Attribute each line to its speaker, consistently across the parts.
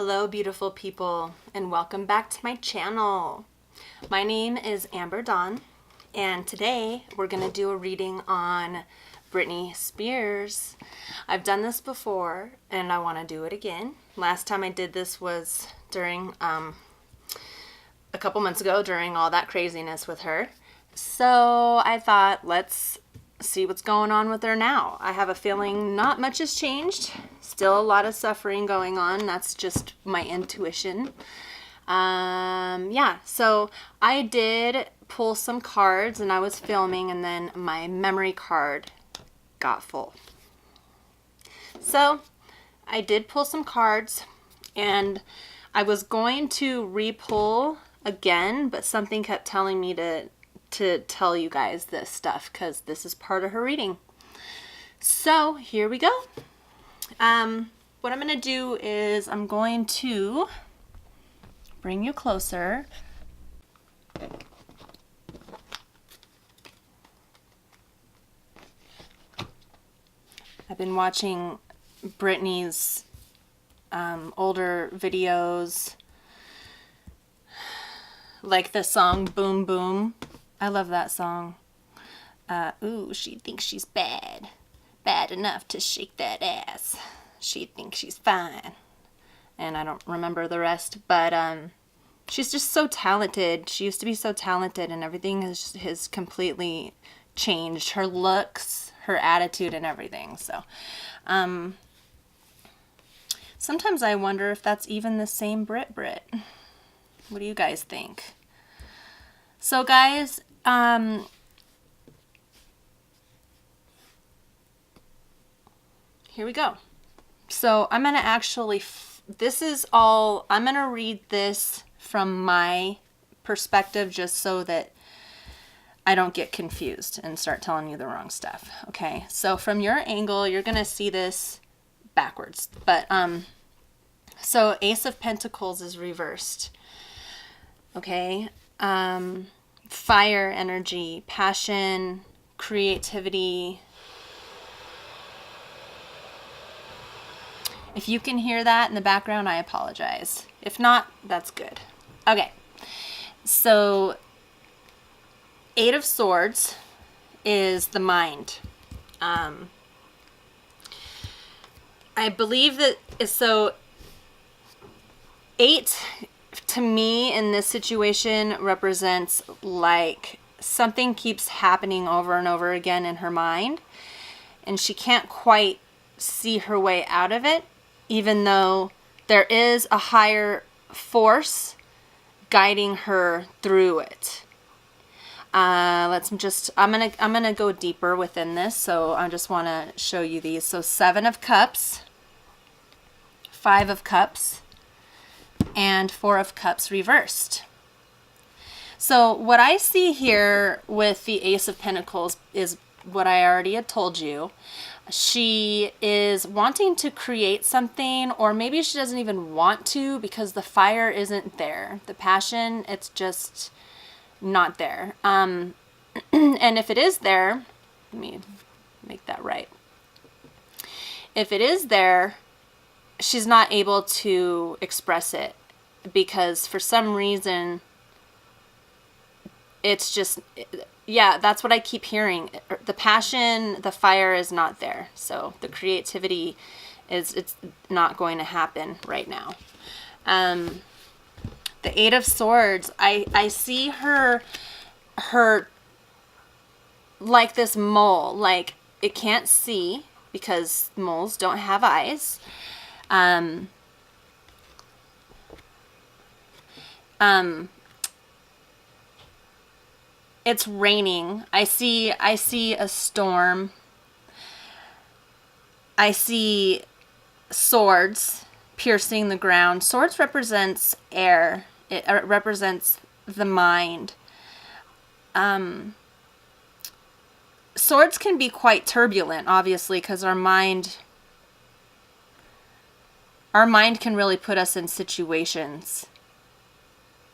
Speaker 1: Hello, beautiful people, and welcome back to my channel. My name is Amber Dawn, and today we're going to do a reading on Britney Spears. I've done this before, and I want to do it again. Last time I did this was during, a couple months ago, during all that craziness with her. So I thought, let's see what's going on with her now. I have a feeling not much has changed. Still a lot of suffering going on. That's just my intuition. Yeah, so I did pull some cards and I was filming, and then my memory card got full. So I did pull some cards, and I was going to re-pull again, but something kept telling me to tell you guys this stuff because this is part of her reading. So here we go. What I'm going to do is I'm going to bring you closer. I've been watching Britney's older videos, like the song Boom Boom. I love that song. Ooh, she thinks she's bad. Bad enough to shake that ass. She thinks she's fine. And I don't remember the rest, but she's just so talented. She used to be so talented, and everything has completely changed. Her looks, her attitude, and everything. So sometimes I wonder if that's even the same Brit. What do you guys think? So guys, here we go. So I'm going to actually, I'm going to read this from my perspective just so that I don't get confused and start telling you the wrong stuff. Okay, so from your angle, you're going to see this backwards. But, so Ace of Pentacles is reversed. Okay, fire energy, passion, creativity. If you can hear that in the background, I apologize. If not, that's good. Okay, so Eight of Swords is the mind. I believe that, so 8 to me in this situation represents like something keeps happening over and over again in her mind, and she can't quite see her way out of it, even though there is a higher force guiding her through it. I'm gonna go deeper within this, so I just want to show you these. So 7 of Cups, 5 of Cups, and 4 of Cups reversed. So what I see here with the Ace of Pentacles is what I already had told you. She is wanting to create something, or maybe she doesn't even want to because the fire isn't there. The passion, it's just not there. And if it is there, let me make that right. If it is there, she's not able to express it because for some reason it's just, yeah, that's what I keep hearing. The passion, the fire is not there. So the creativity it's not going to happen right now. The Eight of Swords, I see her like this mole, like it can't see because moles don't have eyes. It's raining. I see a storm. I see swords piercing the ground. Swords represents air. It represents the mind. Swords can be quite turbulent, obviously, because our mind can really put us in situations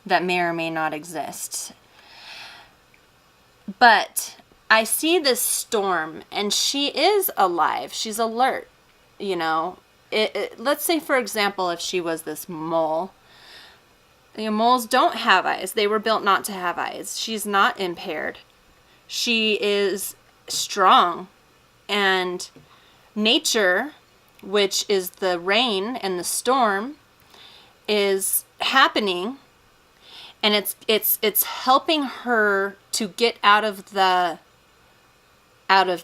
Speaker 1: that may or may not exist. But I see this storm, and she is alive. She's alert, you know. let's say, for example, if she was this mole. Moles don't have eyes. They were built not to have eyes. She's not impaired. She is strong. And nature, which is the rain and the storm, is happening, and it's helping her to get out of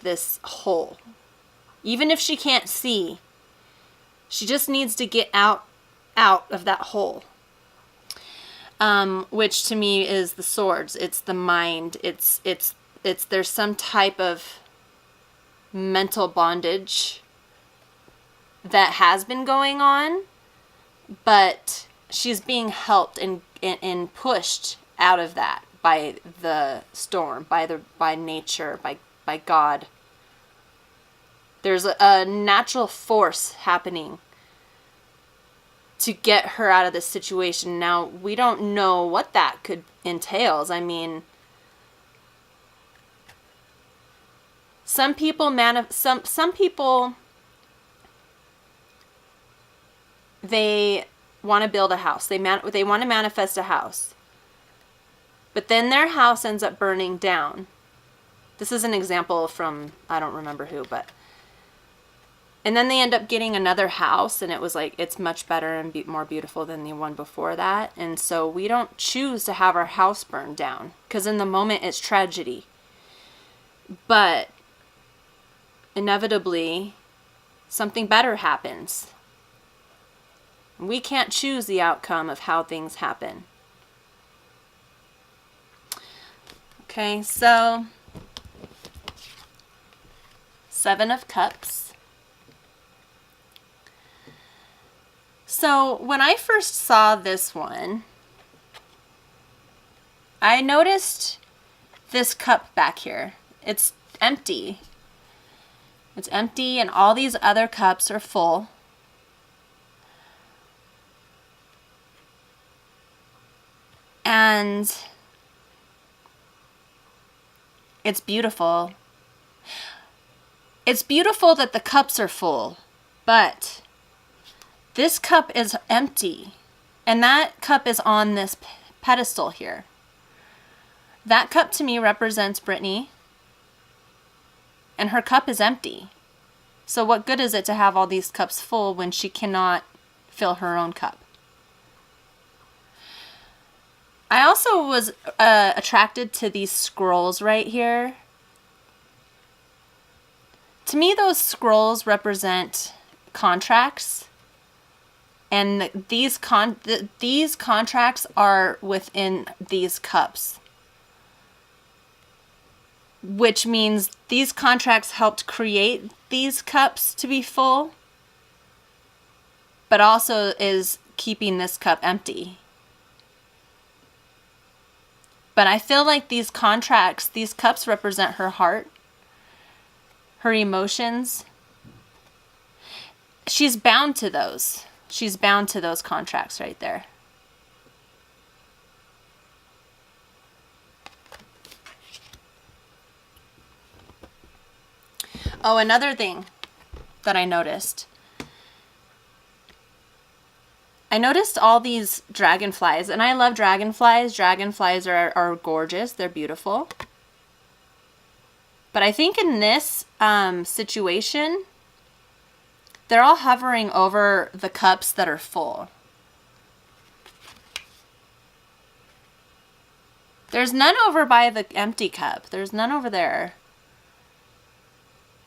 Speaker 1: this hole. Even if she can't see, she just needs to get out of that hole. Which to me is the swords. It's the mind. It's there's some type of mental bondage that has been going on, but she's being helped and pushed out of that by the storm, by nature, by God. There's a natural force happening to get her out of this situation. Now, we don't know what that could entails. I mean, some people they want to build a house. They want to manifest a house. But then their house ends up burning down. This is an example from, I don't remember who, but... And then they end up getting another house, and it was like, it's much better and more beautiful than the one before that. And so we don't choose to have our house burned down, because in the moment it's tragedy. But inevitably, something better happens. We can't choose the outcome of how things happen. Okay, so 7 of Cups. So when I first saw this one, I noticed this cup back here. It's empty. It's empty, and all these other cups are full. And it's beautiful. It's beautiful that the cups are full, but this cup is empty, and that cup is on this pedestal here. That cup to me represents Britney, and her cup is empty. So what good is it to have all these cups full when she cannot fill her own cup? I also was attracted to these scrolls right here. To me, those scrolls represent contracts. And these contracts are within these cups, which means these contracts helped create these cups to be full, but also is keeping this cup empty. But I feel like these contracts, these cups represent her heart, her emotions. She's bound to those. She's bound to those contracts right there. Oh, another thing that I noticed. I noticed all these dragonflies, and I love dragonflies. Dragonflies are gorgeous. They're beautiful. But I think in this situation, they're all hovering over the cups that are full. There's none over by the empty cup. There's none over there.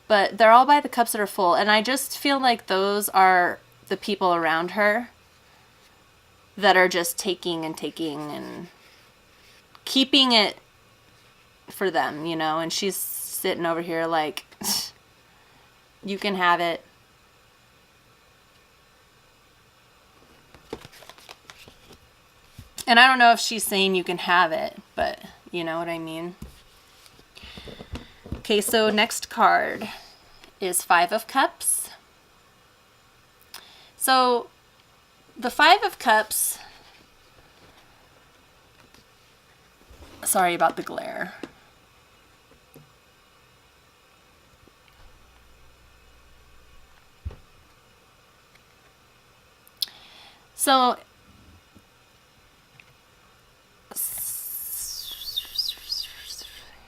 Speaker 1: But they're all by the cups that are full. And I just feel like those are the people around her that are just taking and keeping it for them, you know. And she's sitting over here like, you can have it. And I don't know if she's saying you can have it, but you know what I mean. Okay, so next card is 5 of Cups. So the 5 of Cups, sorry about the glare. So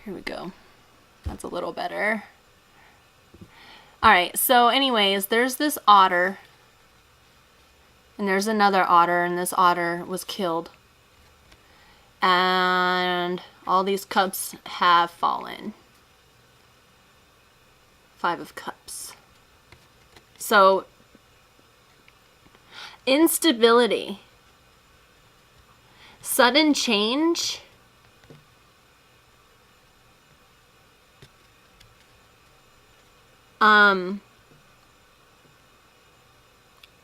Speaker 1: here we go. That's a little better. All right, so anyways, there's this otter, and there's another otter, and this otter was killed. And all these cups have fallen. 5 of Cups. So, instability, sudden change,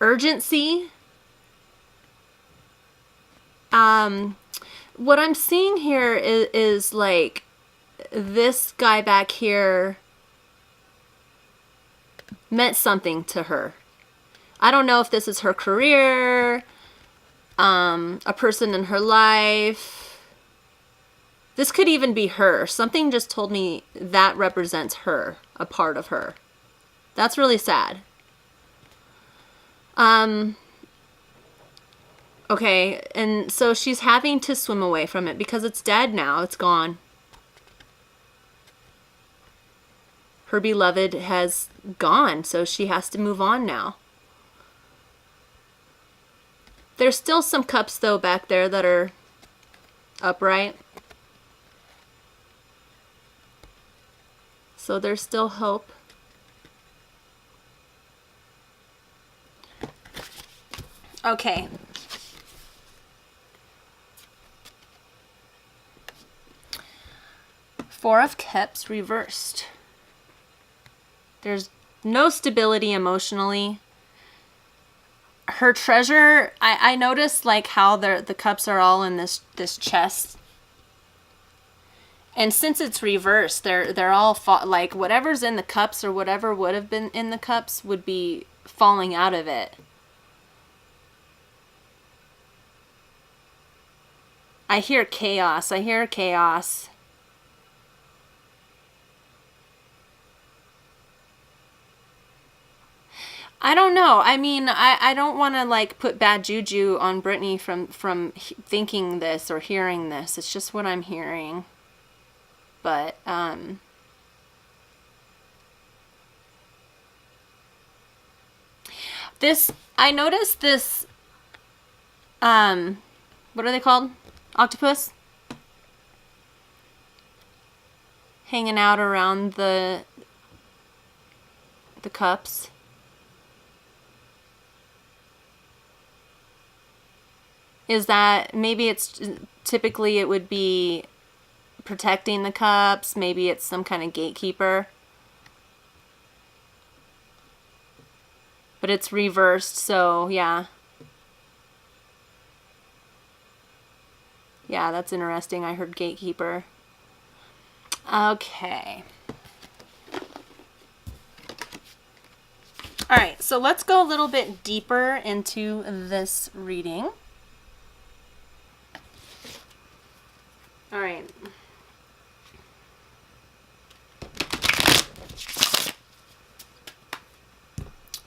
Speaker 1: urgency. What I'm seeing here is like this guy back here meant something to her. I don't know if this is her career, a person in her life. This could even be her. Something just told me that represents her, a part of her. That's really sad. Okay, and so she's having to swim away from it because it's dead now. It's gone. Her beloved has gone, so she has to move on now. There's still some cups, though, back there that are upright. So there's still hope. Okay. Four of Cups reversed. There's no stability emotionally. Her treasure, I noticed like how the cups are all in this chest. And since it's reversed, they're all like whatever's in the cups or whatever would have been in the cups would be falling out of it. I hear chaos. I hear chaos. I don't know. I mean, I don't want to like put bad juju on Britney from thinking this or hearing this. It's just what I'm hearing. But this, I noticed this what are they called? Octopus? Hanging out around the cups. Is that, maybe it's, typically it would be protecting the cups, maybe it's some kind of gatekeeper. But it's reversed, so yeah. Yeah, that's interesting. I heard gatekeeper. Okay. All right, so let's go a little bit deeper into this reading. All right. I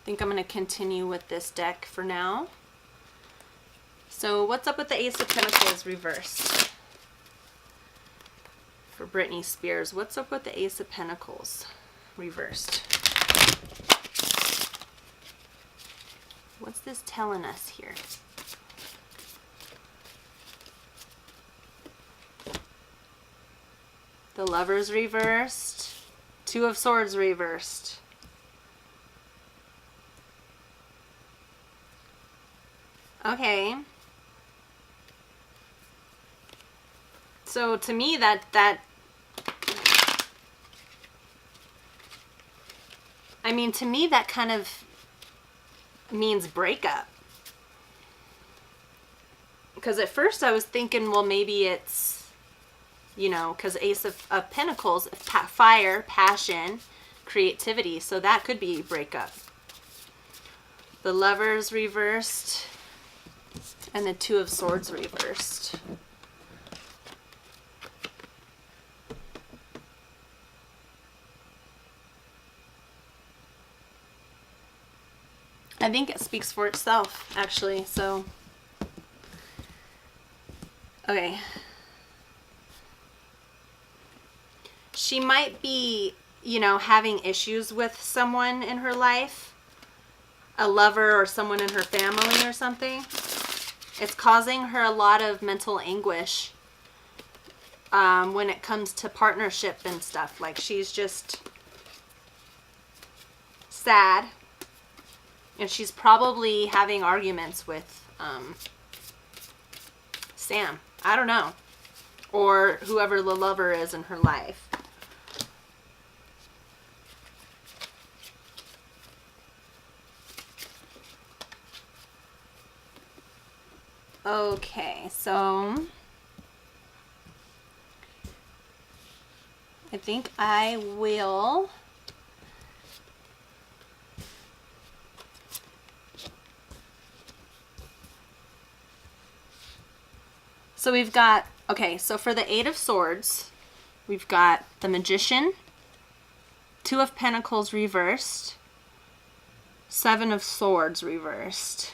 Speaker 1: think I'm going to continue with this deck for now. So what's up with the Ace of Pentacles reversed? For Britney Spears, what's up with the Ace of Pentacles reversed? What's this telling us here? The Lovers reversed. Two of Swords reversed. Okay. So to me that I mean, to me that kind of means breakup. Because at first I was thinking, well, maybe it's, you know, because Ace of Pentacles, fire, passion, creativity. So that could be breakup. The Lovers reversed. And the Two of Swords reversed. I think it speaks for itself, actually. So, okay. She might be, you know, having issues with someone in her life, a lover or someone in her family or something. It's causing her a lot of mental anguish when it comes to partnership and stuff. Like, she's just sad. And she's probably having arguments with Sam. I don't know. Or whoever the lover is in her life. Okay, so I think I will so we've got, okay, so for the Eight of Swords, we've got the Magician, Two of Pentacles reversed, Seven of Swords reversed.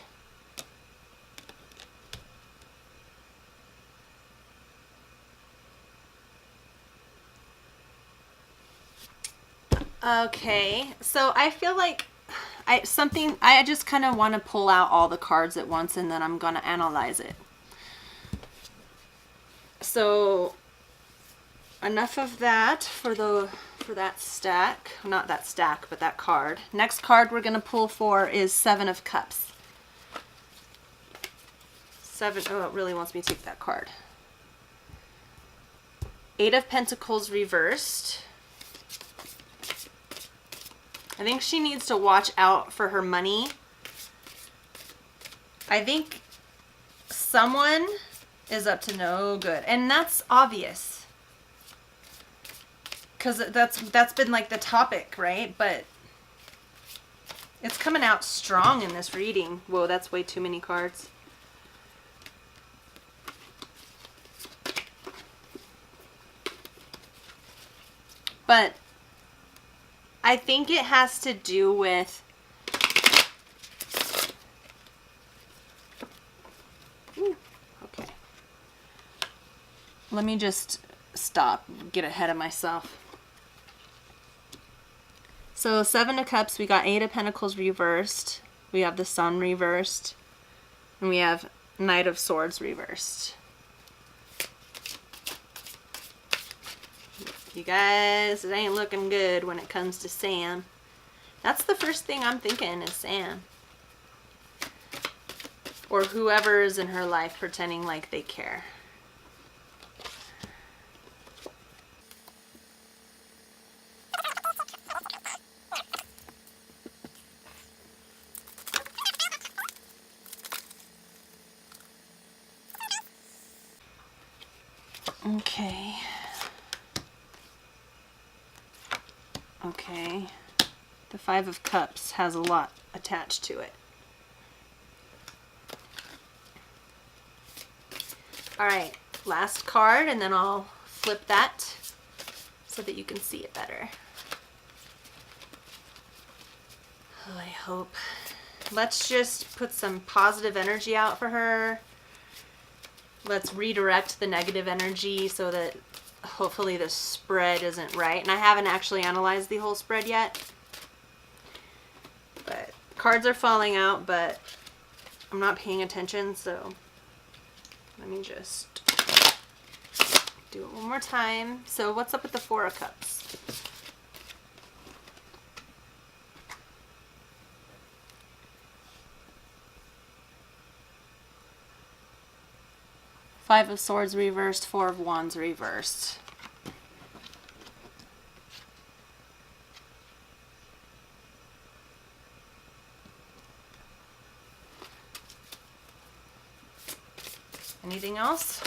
Speaker 1: Okay, so I feel like I just kind of want to pull out all the cards at once and then I'm going to analyze it. So enough of that for that stack, not that stack, but that card. Next card we're going to pull for is Seven of Cups. Oh, it really wants me to take that card. Eight of Pentacles reversed. I think she needs to watch out for her money. I think someone is up to no good. And that's obvious. Because that's been like the topic, right? But it's coming out strong in this reading. Whoa, that's way too many cards. But I think it has to do with okay. Let me just stop, get ahead of myself. So Seven of Cups, we got Eight of Pentacles reversed. We have the Sun reversed. And we have Knight of Swords reversed. You guys, it ain't looking good when it comes to Sam. That's the first thing I'm thinking is Sam. Or whoever is in her life pretending like they care. Okay. Okay. The Five of Cups has a lot attached to it. Alright, last card, and then I'll flip that so that you can see it better. Oh, I hope. Let's just put some positive energy out for her. Let's redirect the negative energy so that hopefully the spread isn't right. And I haven't actually analyzed the whole spread yet. But cards are falling out, but I'm not paying attention, so let me just do it one more time. So what's up with the Four of Cups? Five of Swords reversed, Four of Wands reversed. Anything else?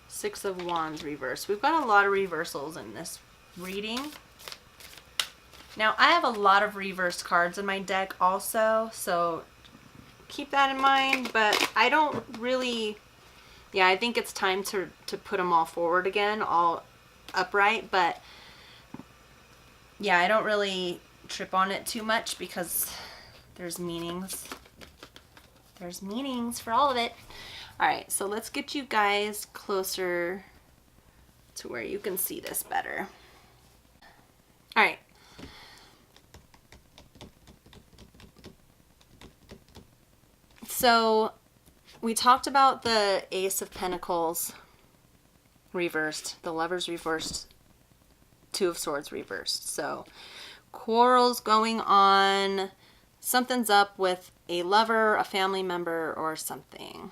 Speaker 1: Six of Wands reversed. We've got a lot of reversals in this reading. Now, I have a lot of reversed cards in my deck also, so keep that in mind, but I don't really, yeah, I think it's time to put them all forward again, all upright, but yeah, I don't really trip on it too much because there's meanings. There's meanings for all of it. All right, so let's get you guys closer to where you can see this better. All right. So we talked about the Ace of Pentacles reversed, the Lovers reversed, Two of Swords reversed. So quarrels going on, something's up with a lover, a family member, or something.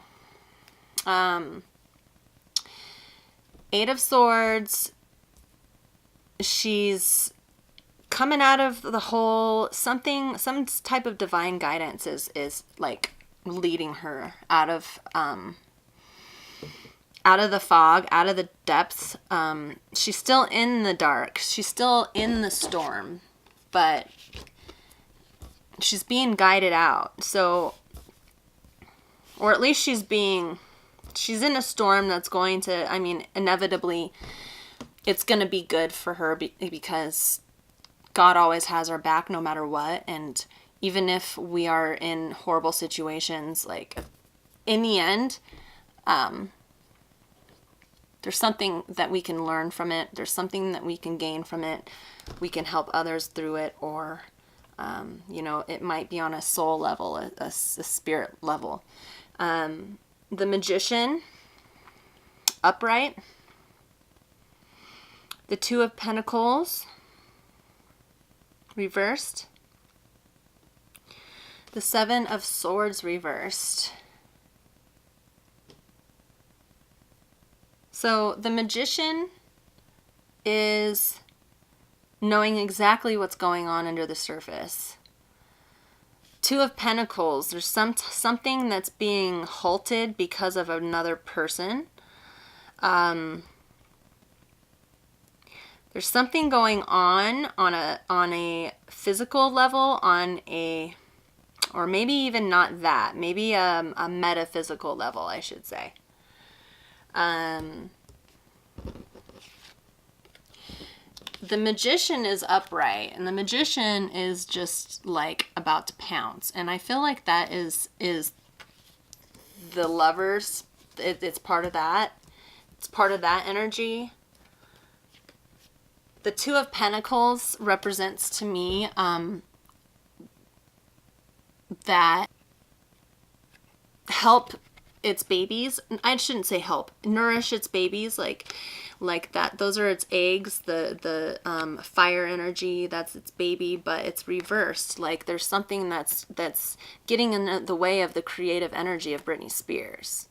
Speaker 1: Eight of Swords, she's coming out of the hole. Something, some type of divine guidance is like leading her out of the fog, out of the depths. She's still in the dark. She's still in the storm, but she's being guided out. So, or at least she's in a storm that's going to, I mean, inevitably it's going to be good for her because God always has our back no matter what. And even if we are in horrible situations, like in the end, there's something that we can learn from it. There's something that we can gain from it. We can help others through it, or, you know, it might be on a soul level, a spirit level. The Magician, upright. The Two of Pentacles, reversed. The Seven of Swords, reversed. So the Magician is knowing exactly what's going on under the surface. Two of Pentacles, there's something that's being halted because of another person. There's something going on a physical level, or maybe even not that, maybe a metaphysical level, I should say. The Magician is upright, and the Magician is just like about to pounce, and I feel like that is the Lovers. It's part of that. It's part of that energy. The Two of Pentacles represents to me that help its babies. I shouldn't say help. Nourish its babies, like that. Those are its eggs. The fire energy, that's its baby, but it's reversed. Like there's something that's getting in the way of the creative energy of Britney Spears,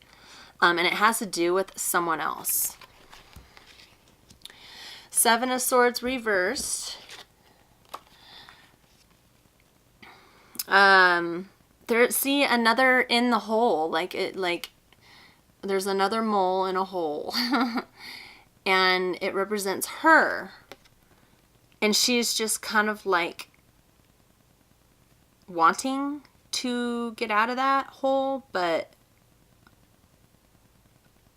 Speaker 1: and it has to do with someone else. Seven of Swords reversed. See another in the hole, like there's another mole in a hole. And it represents her, and she's just kind of like wanting to get out of that hole, but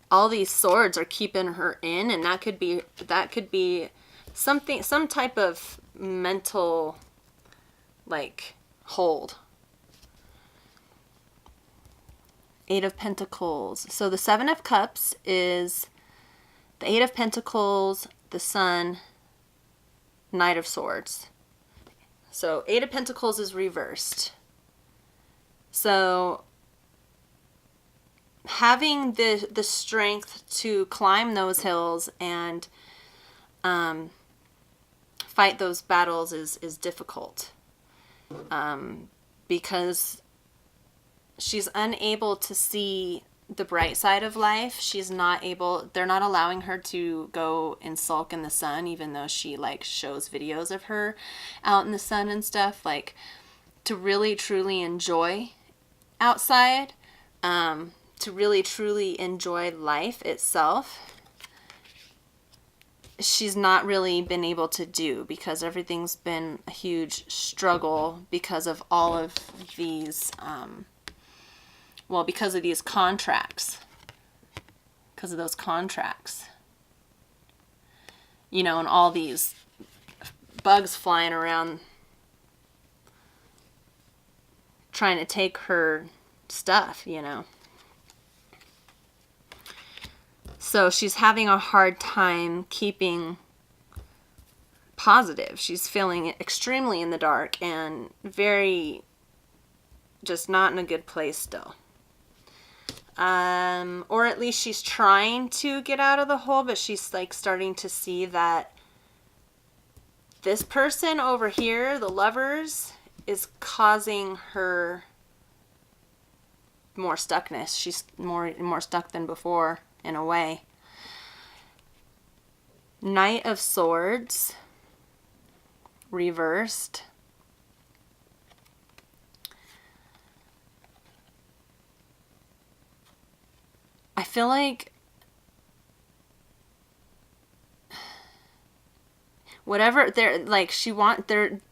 Speaker 1: all these swords are keeping her in, and that could be something, some type of mental like hold. Eight of Pentacles. So the Seven of Cups is the Eight of Pentacles, the Sun, Knight of Swords. So Eight of Pentacles is reversed. So having the strength to climb those hills and fight those battles is difficult, because she's unable to see the bright side of life. She's not able, they're not allowing her to go and sulk in the sun, even though she like shows videos of her out in the sun and stuff, like to really truly enjoy outside, to really truly enjoy life itself. She's not really been able to do, because everything's been a huge struggle because of all of these, because of these contracts, because of those contracts, you know, and all these bugs flying around trying to take her stuff, you know. So she's having a hard time keeping positive. She's feeling extremely in the dark and very just not in a good place still. Or at least she's trying to get out of the hole, but she's like starting to see that this person over here, the lovers, is causing her more stuckness. She's more stuck than before, in a way. Knight of Swords, reversed. I feel like whatever they're like,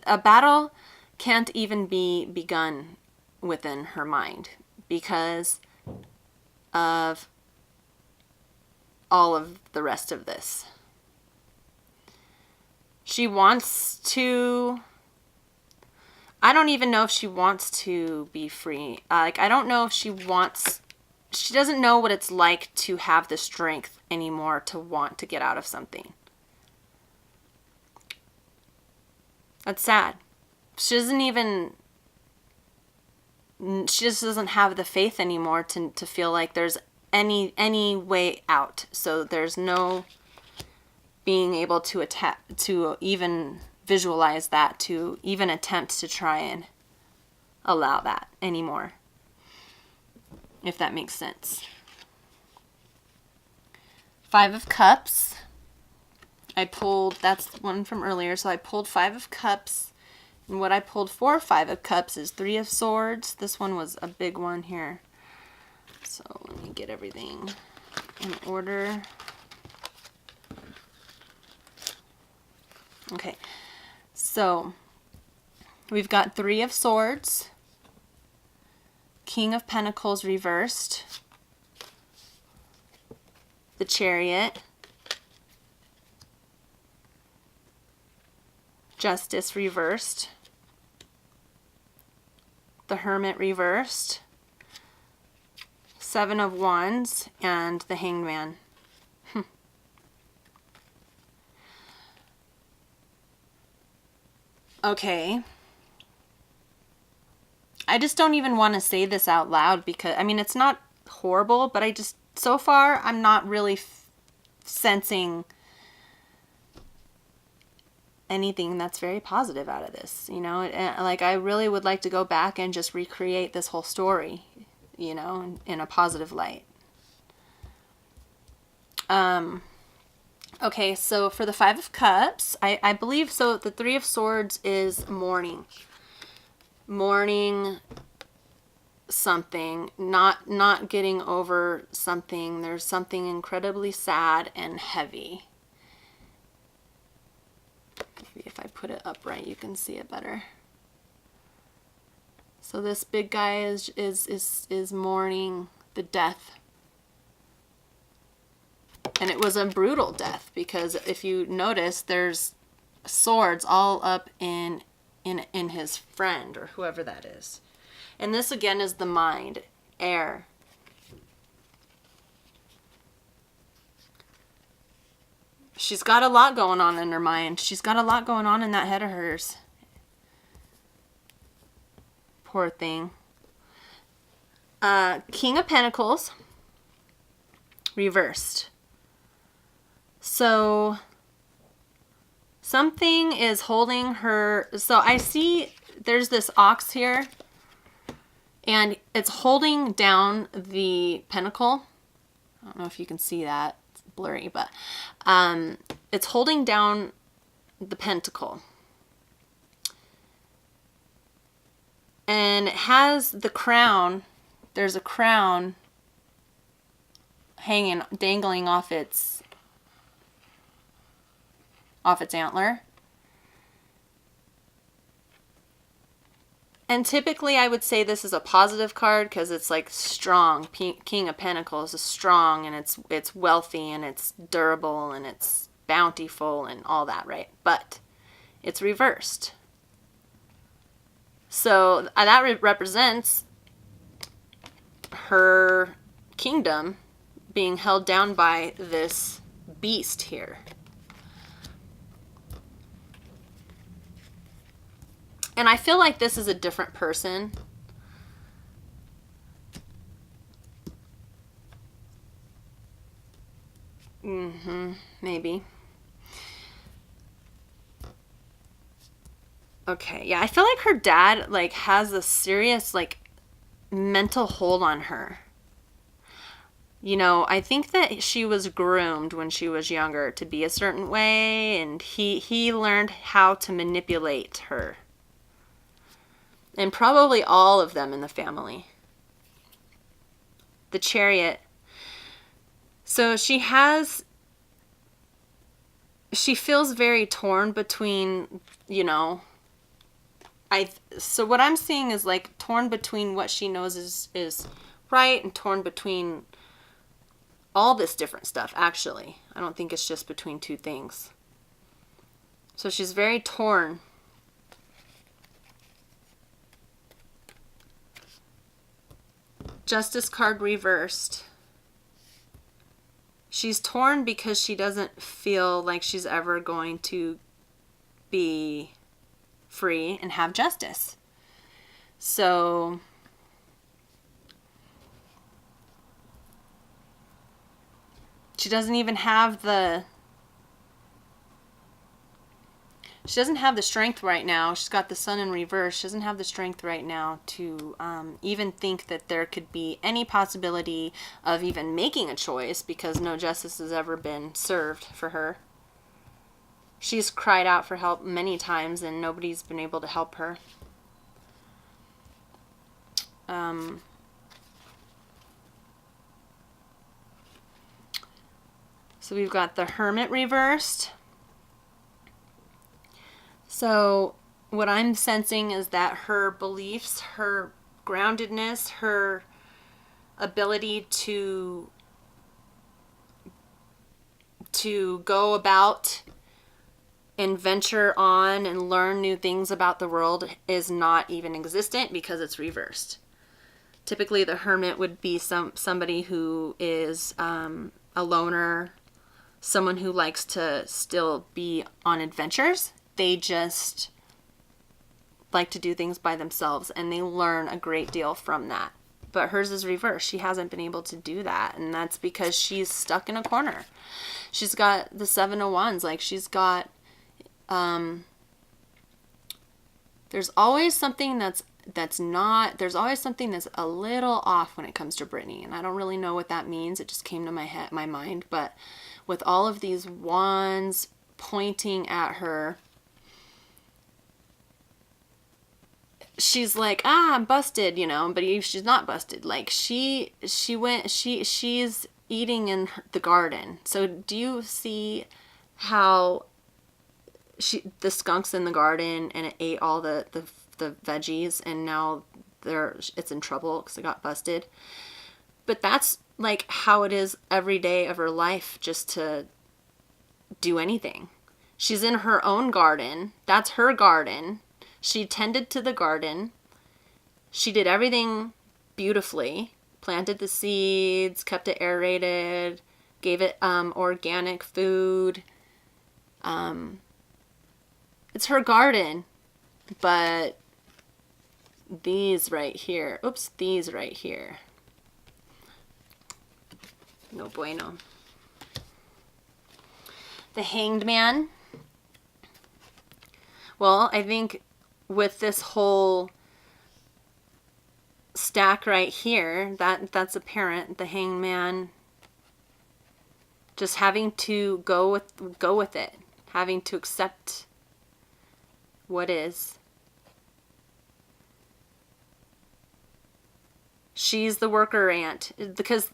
Speaker 1: a battle can't even be begun within her mind because of all of the rest of this. She wants to, I don't even know if she wants to be free. Like, I don't know if she doesn't know what it's like to have the strength anymore to want to get out of something. That's sad. She just doesn't have the faith anymore to feel like there's any way out. So there's no being able to even visualize that, to even attempt to try and allow that anymore. If that makes sense. 5 of Cups. I pulled, that's one from earlier, so I pulled 5 of Cups. And what I pulled for 5 of Cups is 3 of Swords. This one was a big one here. So let me get everything in order. Okay, so we've got 3 of Swords, King of Pentacles reversed, the Chariot, Justice reversed, the Hermit reversed, 7 of Wands, and the Hanged Man. Okay. I just don't even want to say this out loud because, I mean, it's not horrible, but I just, so far, I'm not really sensing anything that's very positive out of this, you know? Like, I really would like to go back and just recreate this whole story, you know, in a positive light. Okay, so for the 5 of Cups, I believe, so the 3 of Swords is mourning. Mourning something, not getting over something. There's something incredibly sad and heavy. Maybe if I put it upright, you can see it better. So this big guy is mourning the death. And it was a brutal death because if you notice, there's swords all up in his friend or whoever that is. And this again is the mind, air. She's got a lot going on in her mind. She's got a lot going on in that head of hers. Poor thing. King of Pentacles reversed. So something is holding her. So I see there's this ox here and it's holding down the pentacle. I don't know if you can see that. It's blurry, but it's holding down the pentacle. And it has the crown. There's a crown hanging, dangling off its antler. And typically I would say this is a positive card because it's like strong. King of Pentacles is strong and it's wealthy and it's durable and it's bountiful and all that, right? But it's reversed. So that represents her kingdom being held down by this beast here. And I feel like this is a different person. Maybe. Okay, yeah, I feel like her dad, like, has a serious, like, mental hold on her. You know, I think that she was groomed when she was younger to be a certain way, and he learned how to manipulate her. And probably all of them in the family. The Chariot. So she feels very torn between, you know, so what I'm seeing is like torn between what she knows is right, and torn between all this different stuff, actually. I don't think it's just between two things. So she's very torn. Justice card reversed. She's torn because she doesn't feel like she's ever going to be free and have justice. So she doesn't even have the strength right now. She's got the Sun in reverse. She doesn't have the strength right now to even think that there could be any possibility of even making a choice, because no justice has ever been served for her. She's cried out for help many times and nobody's been able to help her. So we've got the Hermit reversed. So what I'm sensing is that her beliefs, her groundedness, her ability to go about and venture on and learn new things about the world is not even existent because it's reversed. Typically the Hermit would be somebody who is a loner, someone who likes to still be on adventures. They just like to do things by themselves, and they learn a great deal from that. But hers is reversed. She hasn't been able to do that, and that's because she's stuck in a corner. She's got the Seven of Wands. Like, she's got there's always something that's a little off when it comes to Britney, and I don't really know what that means. It just came to my mind. But with all of these wands pointing at her, she's like, I'm busted, you know, but she's not busted. Like, she's eating in the garden. So do you see how the skunk's in the garden and it ate all the veggies, and now it's in trouble because it got busted? But that's like how it is every day of her life, just to do anything. She's in her own garden. That's her garden. She tended to the garden. She did everything beautifully. Planted the seeds, kept it aerated, gave it organic food. It's her garden. But these right here, no bueno. The Hanged Man. Well, I think with this whole stack right here, that's apparent. The Hanged Man just having to go with it, having to accept what is. She's the worker ant, because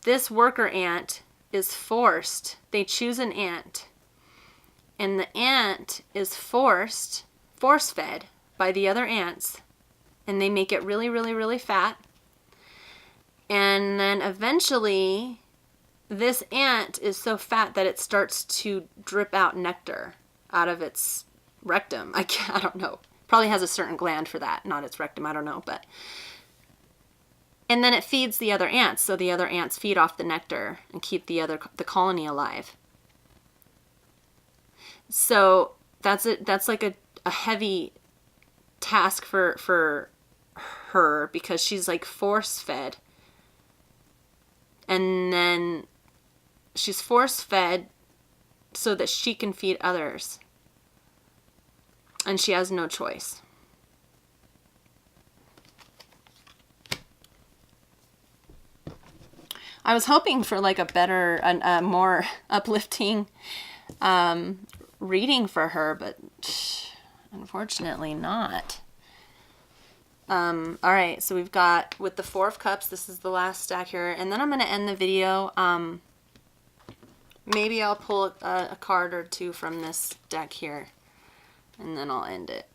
Speaker 1: this worker ant is forced. They choose an ant, and the ant is force-fed by the other ants, and they make it really, really, really fat. And then eventually this ant is so fat that it starts to drip out nectar out of its rectum. I don't know. Probably has a certain gland for that, not its rectum, I don't know, but. And then it feeds the other ants, so the other ants feed off the nectar and keep the colony alive. So that's like a heavy task for her, because she's like force fed. And then she's force fed so that she can feed others. And she has no choice. I was hoping for like a better, a more uplifting reading for her, but unfortunately not. All right, so we've got, with the Four of Cups, this is the last stack here, and then I'm going to end the video. Maybe I'll pull a card or two from this deck here, and then I'll end it,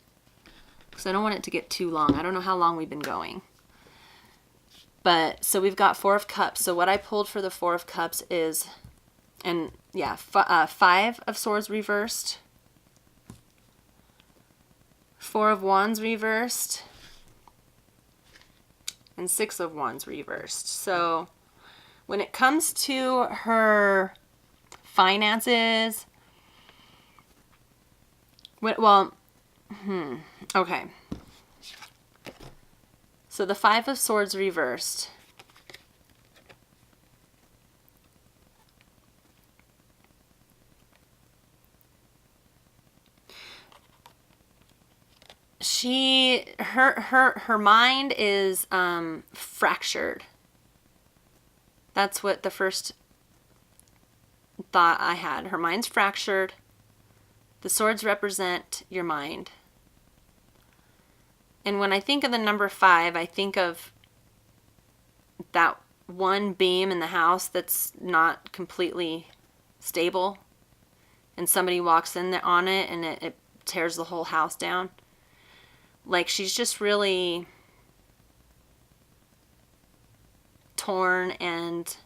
Speaker 1: because I don't want it to get too long. I don't know how long we've been going. But, so we've got Four of Cups. So what I pulled for the Four of Cups is, and yeah, Five of Swords reversed, Four of Wands reversed, and Six of Wands reversed. So when it comes to her finances, okay. So the Five of Swords reversed. Her mind is fractured. That's what the first thought I had. Her mind's fractured. The swords represent your mind. And when I think of the number 5, I think of that one beam in the house that's not completely stable, and somebody walks in there on it and it tears the whole house down. Like, she's just really torn, and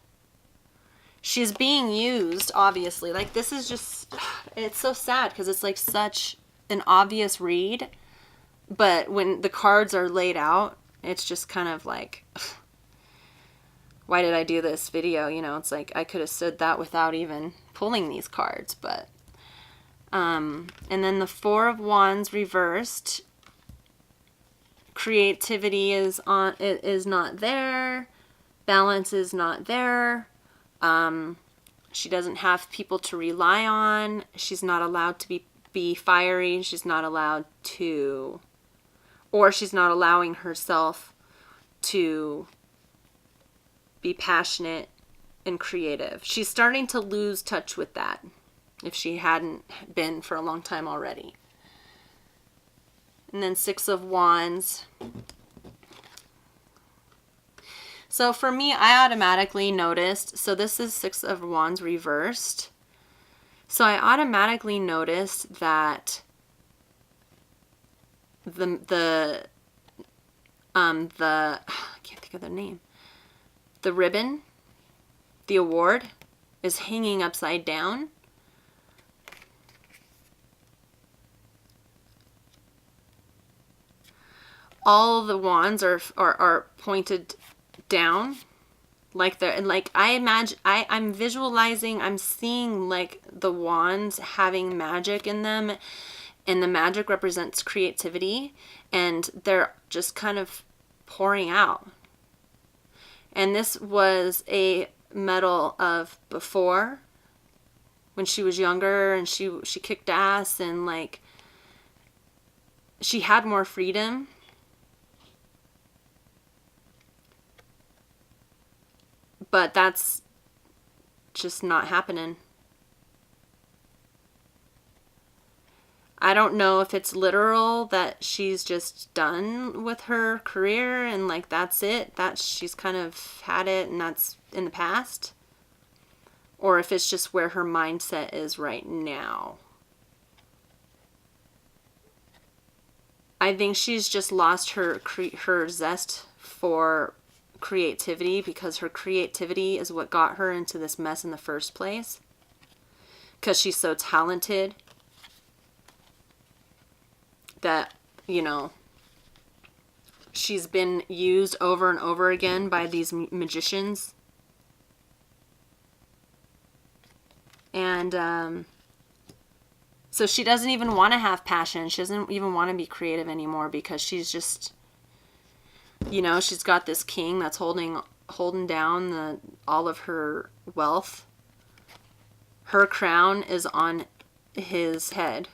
Speaker 1: she's being used, obviously. Like, this is just, it's so sad because it's like such an obvious read. But when the cards are laid out, it's just kind of like, why did I do this video? You know, it's like I could have said that without even pulling these cards. But, and then the Four of Wands reversed. Creativity is not there. Balance is not there. She doesn't have people to rely on. She's not allowed to be fiery. She's not allowed to... Or she's not allowing herself to be passionate and creative. She's starting to lose touch with that, if she hadn't been for a long time already. And then Six of Wands. So for me, I automatically noticed, so this is Six of Wands reversed. So I automatically noticed that I can't think of the name. The ribbon, the award, is hanging upside down. All the wands are pointed down, like they're, and like I imagine, I'm visualizing, I'm seeing like the wands having magic in them. And the magic represents creativity, and they're just kind of pouring out. And this was a medal of before, when she was younger, and she kicked ass, and like she had more freedom. But that's just not happening. I don't know if it's literal that she's just done with her career and like that's it, that she's kind of had it and that's in the past, or if it's just where her mindset is right now. I think she's just lost her zest for creativity, because her creativity is what got her into this mess in the first place, because she's so talented. That you know, she's been used over and over again by these magicians. And so she doesn't even want to have passion. She doesn't even want to be creative anymore because she's just, you know, she's got this king that's holding down all of her wealth. Her crown is on his head.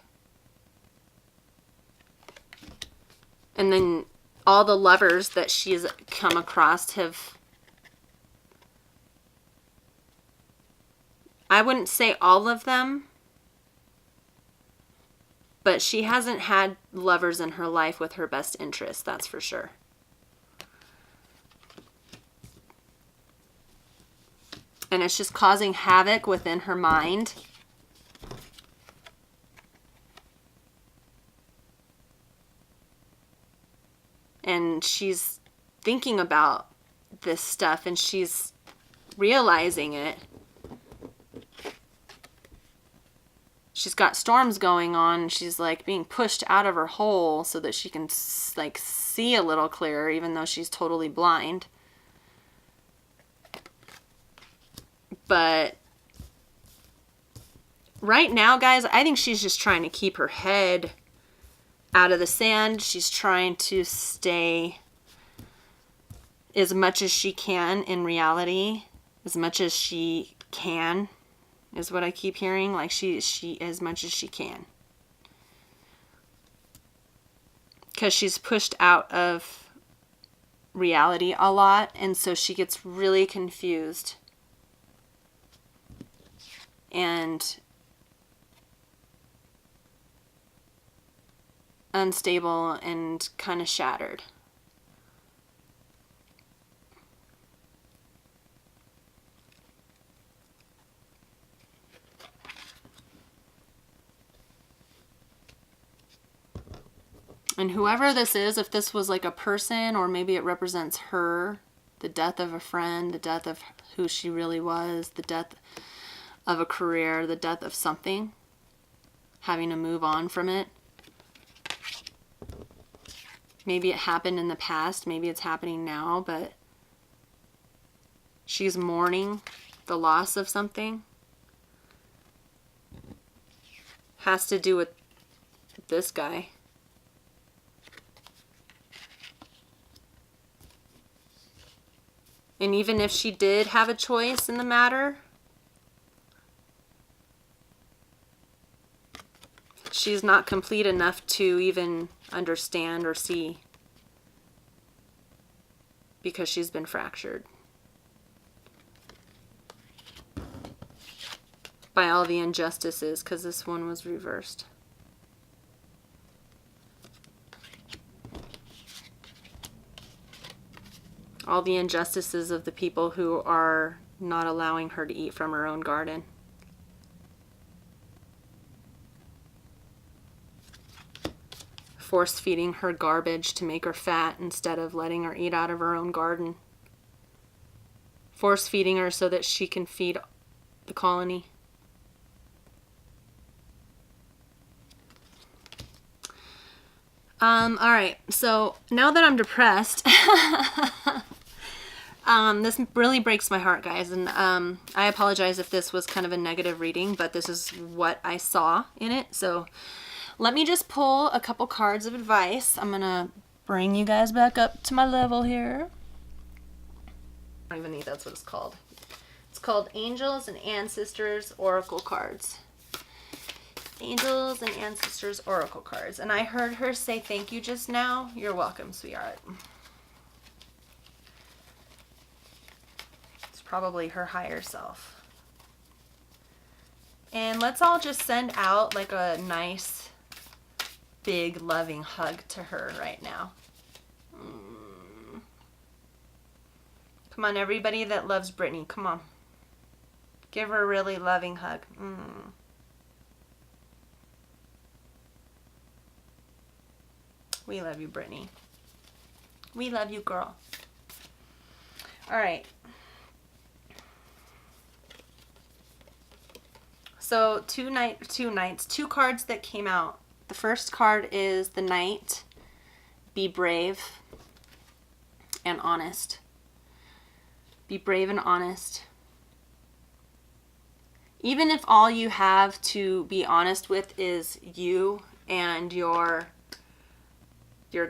Speaker 1: And then all the lovers that she's come across have, I wouldn't say all of them, but she hasn't had lovers in her life with her best interest, that's for sure. And it's just causing havoc within her mind. And she's thinking about this stuff and she's realizing it. She's got storms going on. She's like being pushed out of her hole so that she can like see a little clearer, even though she's totally blind. But right now, guys, I think she's just trying to keep her head out of the sand. She's trying to stay as much as she can in reality, as much as she can, is what I keep hearing. Like she as much as she can. Because she's pushed out of reality a lot, and so she gets really confused and unstable and kind of shattered. And whoever this is, if this was like a person, or maybe it represents her, the death of a friend, the death of who she really was, the death of a career, the death of something, having to move on from it. Maybe it happened in the past, maybe it's happening now, but she's mourning the loss of something. Has to do with this guy. And even if she did have a choice in the matter, she's not complete enough to even understand or see, because she's been fractured by all the injustices, because this one was reversed. All the injustices of the people who are not allowing her to eat from her own garden. Force feeding her garbage to make her fat instead of letting her eat out of her own garden. Force feeding her so that she can feed the colony. All right, so now that I'm depressed, this really breaks my heart, guys, and I apologize if this was kind of a negative reading, but this is what I saw in it. So let me just pull a couple cards of advice. I'm gonna bring you guys back up to my level here. I don't even think that's what it's called. It's called Angels and Ancestors Oracle Cards. Angels and Ancestors Oracle Cards. And I heard her say thank you just now. You're welcome, sweetheart. It's probably her higher self. And let's all just send out like a nice, big, loving hug to her right now. Come on, everybody that loves Britney, come on. Give her a really loving hug. We love you, Britney. We love you, girl. All right. So two cards that came out. The first card is the Knight, be brave and honest. Be brave and honest. Even if all you have to be honest with is you and your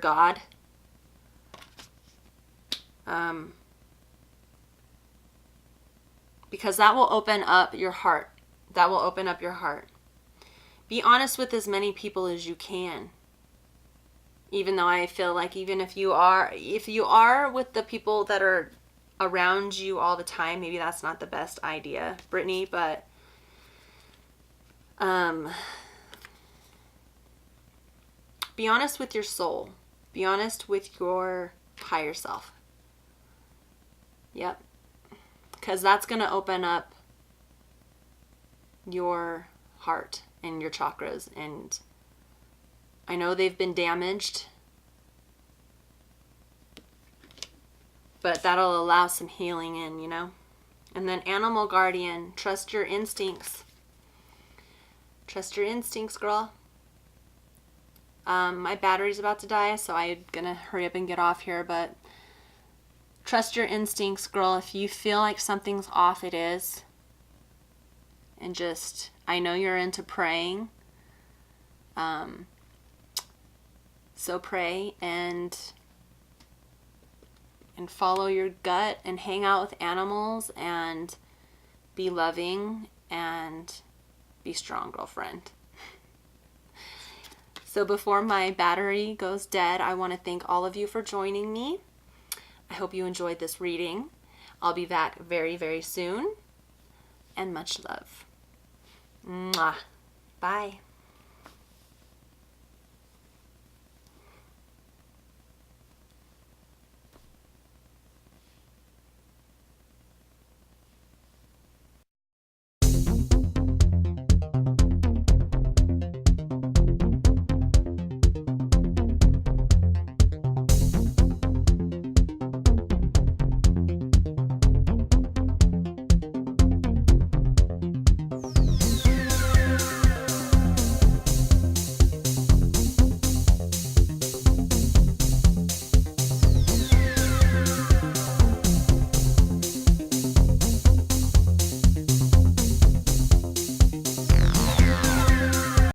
Speaker 1: God, because that will open up your heart. That will open up your heart. Be honest with as many people as you can. Even though I feel like even if you are with the people that are around you all the time, maybe that's not the best idea, Britney, but be honest with your soul. Be honest with your higher self. Yep. Because that's going to open up your heart and your chakras. And I know they've been damaged, but that'll allow some healing in, you know. And then animal guardian, trust your instincts. Trust your instincts, girl. My battery's about to die, so I'm gonna hurry up and get off here, but trust your instincts, girl. If you feel like something's off, it is. And just, I know you're into praying. So pray and follow your gut and hang out with animals and be loving and be strong, girlfriend. So before my battery goes dead, I want to thank all of you for joining me. I hope you enjoyed this reading. I'll be back very, very soon. And much love. Mwah. Bye.